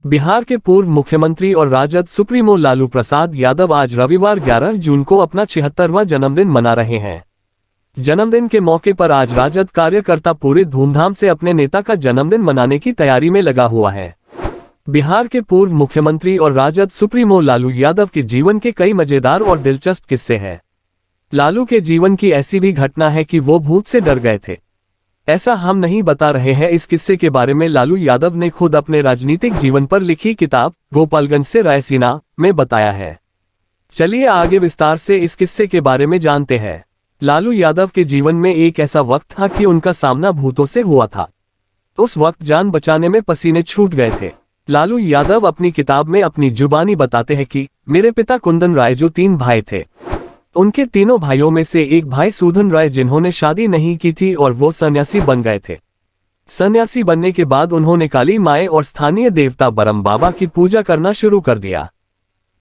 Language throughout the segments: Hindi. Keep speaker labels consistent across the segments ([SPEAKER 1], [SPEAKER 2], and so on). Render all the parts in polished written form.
[SPEAKER 1] बिहार के पूर्व मुख्यमंत्री और राजद सुप्रीमो लालू प्रसाद यादव आज रविवार 11 जून को अपना 76वां जन्मदिन मना रहे हैं। जन्मदिन के मौके पर आज राजद कार्यकर्ता पूरे धूमधाम से अपने नेता का जन्मदिन मनाने की तैयारी में लगा हुआ है। बिहार के पूर्व मुख्यमंत्री और राजद सुप्रीमो लालू यादव के जीवन के कई मजेदार और दिलचस्प किस्से हैं। लालू के जीवन की ऐसी भी घटना है कि वो भूत से डर गए थे। ऐसा हम नहीं बता रहे हैं। इस किस्से के बारे में लालू यादव ने खुद अपने राजनीतिक जीवन पर लिखी किताब गोपालगंज से रायसीना में बताया है। चलिए आगे विस्तार से इस किस्से के बारे में जानते हैं। लालू यादव के जीवन में एक ऐसा वक्त था कि उनका सामना भूतों से हुआ था। उस वक्त जान बचाने में पसीने छूट गए थे। लालू यादव अपनी किताब में अपनी जुबानी बताते हैं कि मेरे पिता कुंदन राय जो 3 भाई थे, उनके तीनों भाइयों में से एक भाई सूदन राय जिन्होंने शादी नहीं की थी और वो सन्यासी बन गए थे। सन्यासी बनने के बाद उन्होंने काली माए और स्थानीय देवता बरम बाबा की पूजा करना शुरू कर दिया।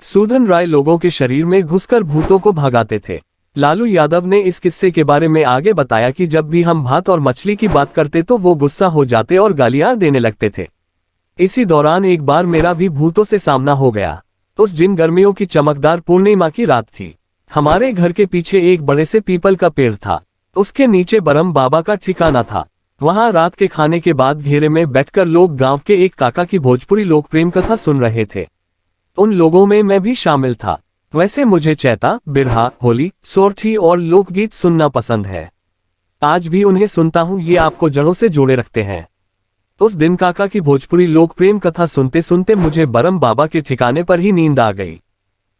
[SPEAKER 1] सूदन राय लोगों के शरीर में घुसकर भूतों को भगाते थे। लालू यादव ने इस किस्से के बारे में आगे बताया कि जब भी हम भात और मछली की बात करते तो वो गुस्सा हो जाते और गालियां देने लगते थे। इसी दौरान एक बार मेरा भी भूतों से सामना हो गया। उस दिन गर्मियों की चमकदार पूर्णिमा की रात थी। हमारे घर के पीछे एक बड़े से पीपल का पेड़ था। उसके नीचे बरम बाबा का ठिकाना था। वहां रात के खाने के बाद घेरे में बैठकर लोग गांव के एक काका की भोजपुरी लोक प्रेम कथा सुन रहे थे। उन लोगों में मैं भी शामिल था। वैसे मुझे चैता, बिरहा, होली, सोरठी और लोकगीत सुनना पसंद है। आज भी उन्हें सुनता हूँ। ये आपको जड़ों से जोड़े रखते हैं। उस दिन काका की भोजपुरी लोक प्रेम कथा सुनते सुनते मुझे बरम बाबा के ठिकाने पर ही नींद आ गई,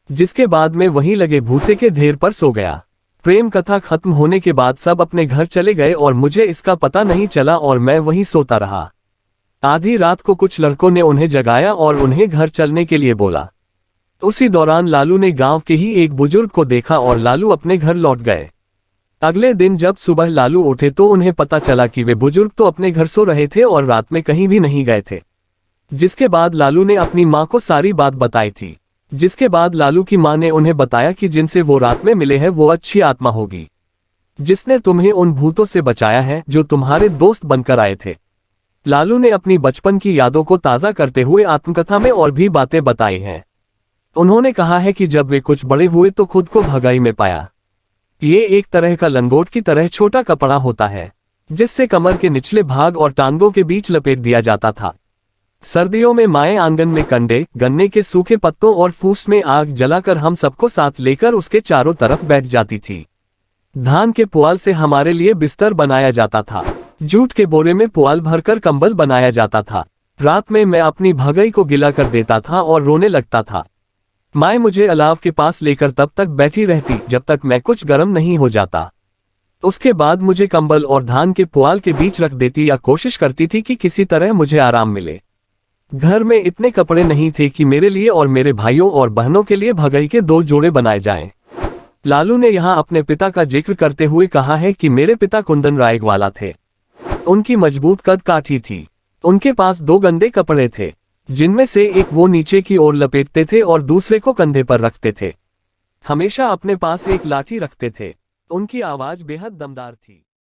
[SPEAKER 1] जिसके बाद मैं वहीं लगे भूसे के ढेर पर सो गया। प्रेम कथा खत्म होने के बाद सब अपने घर चले गए और मुझे इसका पता नहीं चला और मैं वहीं सोता रहा। आधी रात को कुछ लड़कों ने उन्हें जगाया और उन्हें घर चलने के लिए बोला। उसी दौरान लालू ने गांव के ही एक बुजुर्ग को देखा और लालू अपने घर लौट गए। अगले दिन जब सुबह लालू उठे तो उन्हें पता चला कि वे बुजुर्ग तो अपने घर सो रहे थे और रात में कहीं भी नहीं गए थे। जिसके बाद लालू ने अपनी माँ को सारी बात बताई थी। जिसके बाद लालू की मां ने उन्हें बताया कि जिनसे वो रात में मिले हैं वो अच्छी आत्मा होगी, जिसने तुम्हें उन भूतों से बचाया है जो तुम्हारे दोस्त बनकर आए थे। लालू ने अपनी बचपन की यादों को ताज़ा करते हुए आत्मकथा में और भी बातें बताई हैं। उन्होंने कहा है कि जब वे कुछ बड़े हुए तो खुद को भगाई में पाया। ये एक तरह का लंगोट की तरह छोटा कपड़ा होता है, जिससे कमर के निचले भाग और टांगों के बीच लपेट दिया जाता था। सर्दियों में माएं आंगन में कंडे, गन्ने के सूखे पत्तों और फूस में आग जलाकर हम सबको साथ लेकर उसके चारों तरफ बैठ जाती थी। धान के पुआल से हमारे लिए बिस्तर बनाया जाता था। जूट के बोरे में पुआल भरकर कंबल बनाया जाता था। रात में मैं अपनी भगई को गिला कर देता था और रोने लगता था। माएं मुझे अलाव के पास लेकर तब तक बैठी रहती जब तक मैं कुछ गर्म नहीं हो जाता। उसके बाद मुझे कंबल और धान के पुआल के बीच रख देती या कोशिश करती थी कि किसी तरह मुझे आराम मिले। घर में इतने कपड़े नहीं थे कि मेरे लिए और मेरे भाइयों और बहनों के लिए भगई के 2 जोड़े बनाए जाएं। लालू ने यहाँ अपने पिता का जिक्र करते हुए कहा है कि मेरे पिता कुंदन राय वाला थे। उनकी मजबूत कद काठी थी। उनके पास 2 गंदे कपड़े थे, जिनमें से एक वो नीचे की ओर लपेटते थे और दूसरे को कंधे पर रखते थे। हमेशा अपने पास एक लाठी रखते थे। उनकी आवाज बेहद दमदार थी।